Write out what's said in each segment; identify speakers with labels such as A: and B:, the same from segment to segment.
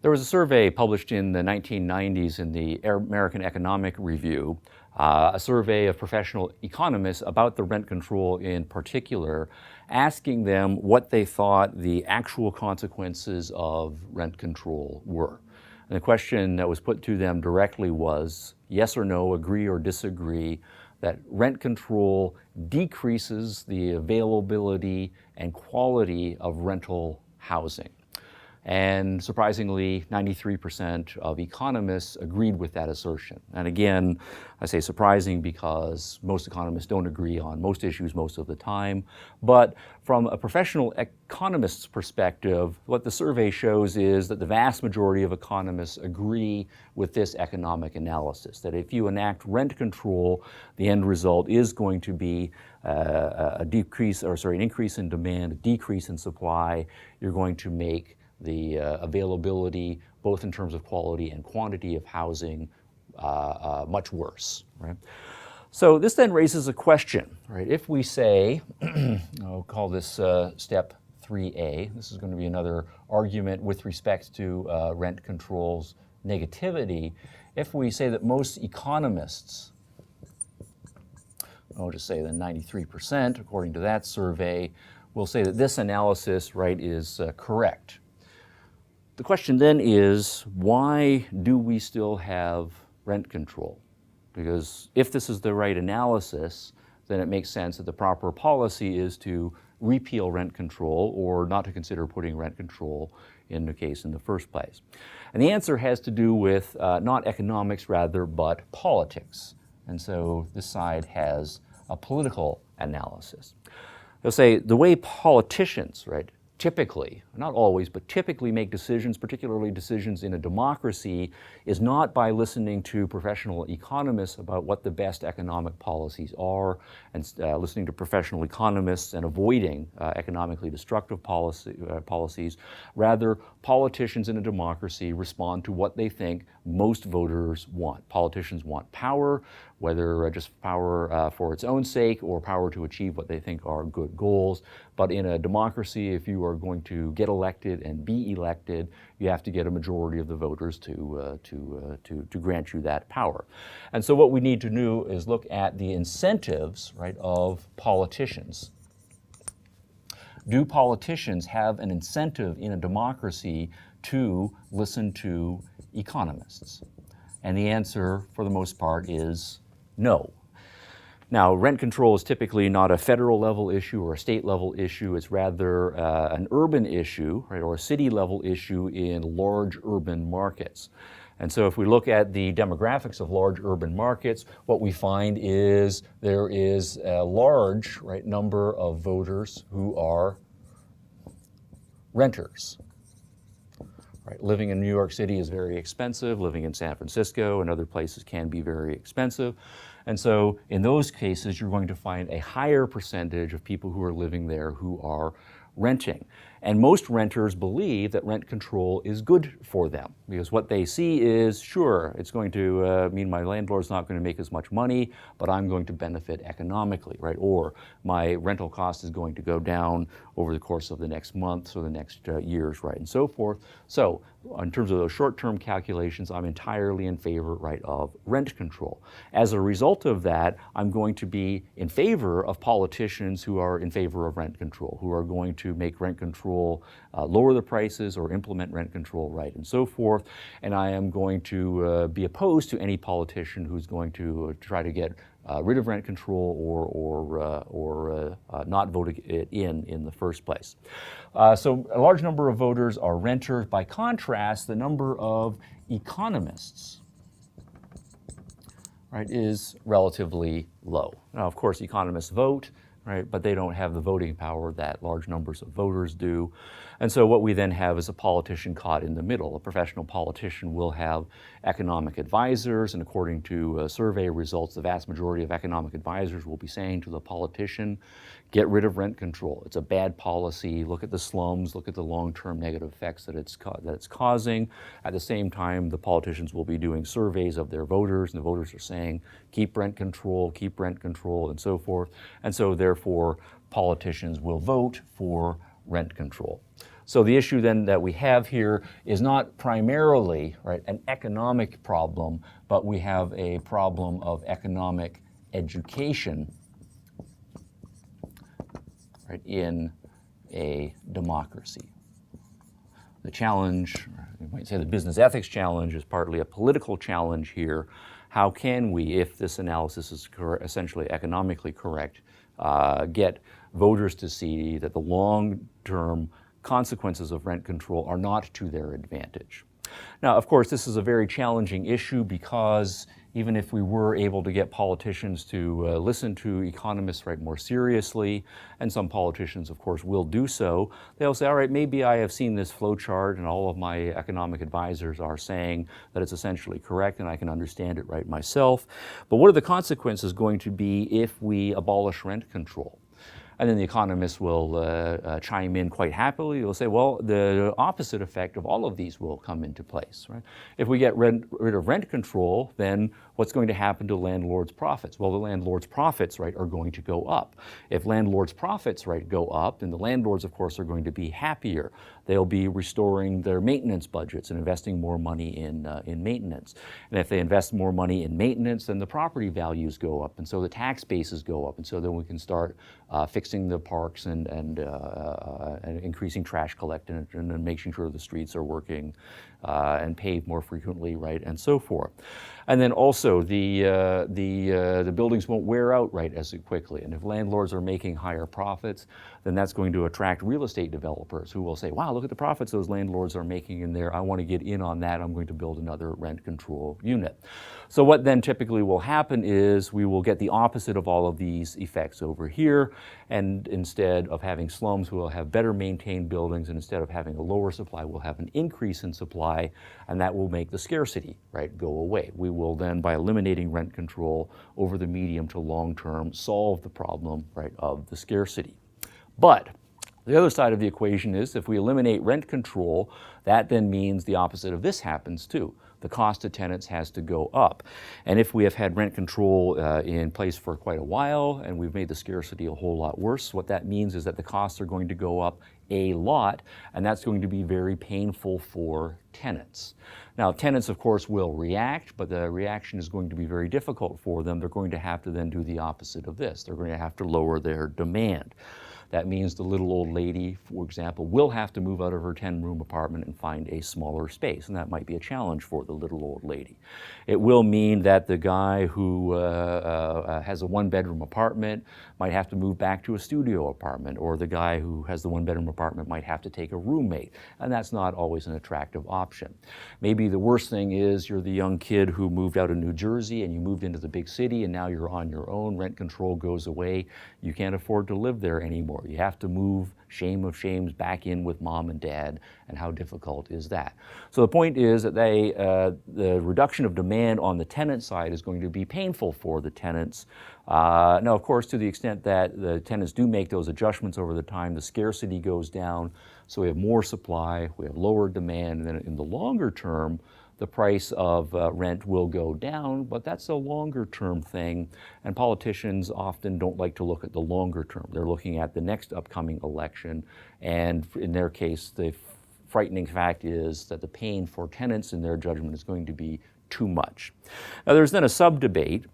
A: There was a survey published in the 1990s in the American Economic Review, a survey of professional economists about the rent control in particular, asking them what they thought the actual consequences of rent control were. And the question that was put to them directly was, yes or no, agree or disagree, that rent control decreases the availability and quality of rental housing. And surprisingly, 93% of economists agreed with that assertion. And again, I say surprising because most economists don't agree on most issues most of the time. But from a professional economist's perspective, what the survey shows is that the vast majority of economists agree with this economic analysis, that if you enact rent control, the end result is going to be an increase in demand, a decrease in supply. You're going to make the availability, both in terms of quality and quantity of housing, much worse, right? So this then raises a question, right? If we say, I'll call this step 3A, this is going to be another argument with respect to rent control's negativity. If we say that most economists, I'll just say that 93%, according to that survey, will say that this analysis, right, is correct. The question then is, why do we still have rent control? Because if this is the right analysis, then it makes sense that the proper policy is to repeal rent control or not to consider putting rent control in the case in the first place. And the answer has to do with not economics rather, but politics. And so this side has a political analysis. They'll say the way politicians, right, typically, not always, but typically make decisions, particularly decisions in a democracy, is not by listening to professional economists about what the best economic policies are and listening to professional economists and avoiding economically destructive policies. Rather, politicians in a democracy respond to what they think most voters want. Politicians want power, whether just power for its own sake or power to achieve what they think are good goals. But in a democracy, if you are going to get elected and be elected, you have to get a majority of the voters to grant you that power. And so what we need to do is look at the incentives, right, of politicians. Do politicians have an incentive in a democracy to listen to economists? And the answer, for the most part, is no. Now, rent control is typically not a federal level issue or a state level issue. It's rather an urban issue, right, or a city level issue in large urban markets. And so if we look at the demographics of large urban markets, what we find is there is a large, right, number of voters who are renters. Right. Living in New York City is very expensive. Living in San Francisco and other places can be very expensive. And so in those cases, you're going to find a higher percentage of people who are living there who are renting. And most renters believe that rent control is good for them because what they see is, sure, it's going to mean my landlord's not going to make as much money, but I'm going to benefit economically, right? Or my rental cost is going to go down over the course of the next months or the next years, right, and so forth. So in terms of those short-term calculations, I'm entirely in favor, right, of rent control. As a result of that, I'm going to be in favor of politicians who are in favor of rent control, who are going to make rent control lower the prices or implement rent control, right, and so forth. And I am going to be opposed to any politician who's going to try to get rid of rent control or not vote it in the first place. So a large number of voters are renters. By contrast, the number of economists, right, is relatively low. Now, of course, economists vote, right, but they don't have the voting power that large numbers of voters do. And so what we then have is a politician caught in the middle. A professional politician will have economic advisors, and according to survey results, the vast majority of economic advisors will be saying to the politician, get rid of rent control. It's a bad policy. Look at the slums. Look at the long-term negative effects that it's causing. At the same time, the politicians will be doing surveys of their voters, and the voters are saying, keep rent control, and so forth. And so therefore, politicians will vote for rent control. So the issue then that we have here is not primarily, right, an economic problem, but we have a problem of economic education, right, in a democracy. The challenge, you might say the business ethics challenge, is partly a political challenge here. How can we, if this analysis is essentially economically correct, get voters to see that the long-term consequences of rent control are not to their advantage? Now, of course, this is a very challenging issue because even if we were able to get politicians to listen to economists, right, more seriously, and some politicians, of course, will do so, they'll say, all right, maybe I have seen this flow chart and all of my economic advisors are saying that it's essentially correct and I can understand it right myself. But what are the consequences going to be if we abolish rent control? And then the economists will chime in quite happily. They'll say, well, the opposite effect of all of these will come into place, right? If we get rid of rent control, then what's going to happen to landlords' profits? Well, the landlords' profits, right, are going to go up. If landlords' profits, right, go up, then the landlords, of course, are going to be happier. They'll be restoring their maintenance budgets and investing more money in maintenance. And if they invest more money in maintenance, then the property values go up, and so the tax bases go up, and so then we can start fixing the parks and increasing trash collection and making sure the streets are working and paved more frequently, right, and so forth. And then also the buildings won't wear out, right, as quickly. And if landlords are making higher profits, then that's going to attract real estate developers who will say, wow, look at the profits those landlords are making in there. I want to get in on that. I'm going to build another rent control unit. So what then typically will happen is we will get the opposite of all of these effects over here. And instead of having slums, we'll have better maintained buildings. And instead of having a lower supply, we'll have an increase in supply. And that will make the scarcity, right, go away. We will then, by eliminating rent control over the medium to long term, solve the problem, right, of the scarcity. But the other side of the equation is if we eliminate rent control, that then means the opposite of this happens too. The cost to tenants has to go up. And if we have had rent control in place for quite a while and we've made the scarcity a whole lot worse, what that means is that the costs are going to go up a lot, and that's going to be very painful for tenants. Now, tenants, of course, will react, but the reaction is going to be very difficult for them. They're going to have to then do the opposite of this. They're going to have to lower their demand. That means the little old lady, for example, will have to move out of her 10-room apartment and find a smaller space, and that might be a challenge for the little old lady. It will mean that the guy who has a one-bedroom apartment might have to move back to a studio apartment, or the guy who has the one-bedroom apartment might have to take a roommate, and that's not always an attractive option. Maybe the worst thing is you're the young kid who moved out of New Jersey and you moved into the big city and now you're on your own. Rent control goes away. You can't afford to live there anymore. You have to move, shame of shames, back in with mom and dad, and how difficult is that? So the point is that the reduction of demand on the tenant side is going to be painful for the tenants. Now, of course, to the extent that the tenants do make those adjustments over the time, the scarcity goes down, so we have more supply, we have lower demand, and then in the longer term, the price of rent will go down, but that's a longer term thing, and politicians often don't like to look at the longer term. They're looking at the next upcoming election, and in their case, the frightening fact is that the pain for tenants in their judgment is going to be too much. Now, there's then a sub-debate.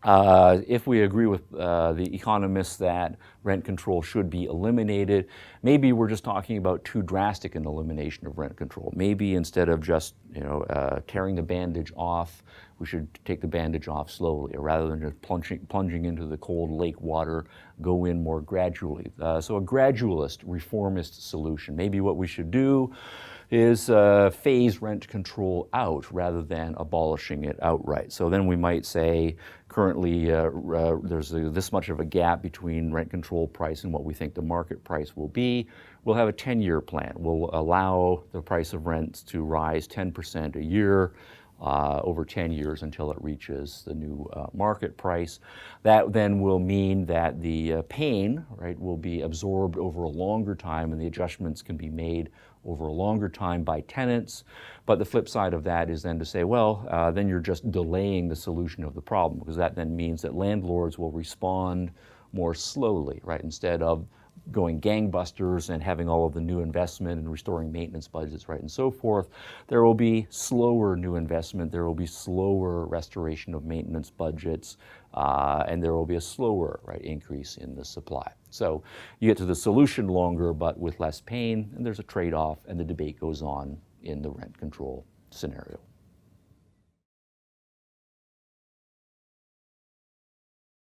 A: If we agree with the economists that rent control should be eliminated, maybe we're just talking about too drastic an elimination of rent control. Maybe instead of just tearing the bandage off, we should take the bandage off slowly, or rather than just plunging into the cold lake water, go in more gradually. So a gradualist, reformist solution. Maybe what we should do is phase rent control out rather than abolishing it outright. So then we might say currently there's this much of a gap between rent control price and what we think the market price will be. We'll have a 10-year plan. We'll allow the price of rents to rise 10% a year over 10 years until it reaches the new market price. That then will mean that the pain, right, will be absorbed over a longer time, and the adjustments can be made over a longer time by tenants. But the flip side of that is then to say, well, then you're just delaying the solution of the problem, because that then means that landlords will respond more slowly, right? Instead of going gangbusters and having all of the new investment and restoring maintenance budgets, right, and so forth. There will be slower new investment, there will be slower restoration of maintenance budgets, and there will be a slower, right, increase in the supply. So you get to the solution longer, but with less pain, and there's a trade-off, and the debate goes on in the rent control scenario.